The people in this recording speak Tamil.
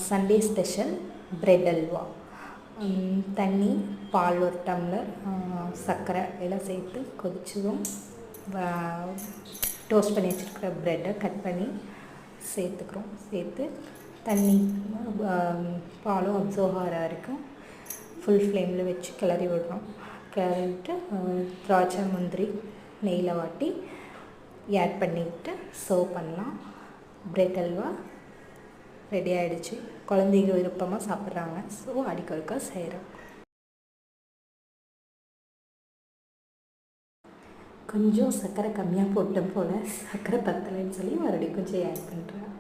Sunday special bread halwa. தண்ணி, பால் ஒரு டம்ளர், சர்க்கரை எல்லாம் சேர்த்து கொதிச்சதும் டோஸ்ட் பண்ணி வச்சுருக்கிற ப்ரெட்டை கட் பண்ணி சேர்த்துக்கிறோம். சேர்த்து தண்ணி பாலும் அப்சர்வ் ஆகிற வரைக்கும் ஃபுல் ஃப்ளேமில் வச்சு கிளறி விடுறோம். கிளறிட்டு திராட்சை முந்திரி நெய்யில் வாட்டி ஆட் பண்ணிவிட்டு சர்வ் பண்ணலாம். பிரெட் அல்வா ரெடி ஆகிடுச்சு. குழந்தைங்க விருப்பமாக சாப்பிட்றாங்க. ஸோ அடிக்கொருக்கா செய்கிறோம். கொஞ்சம் சர்க்கரை கம்மியாக போட்டேன் போல், சர்க்கரை பத்தலைன்னு சொல்லி மறுபடியும் கொஞ்சம் ஆட் பண்ணுறேன்.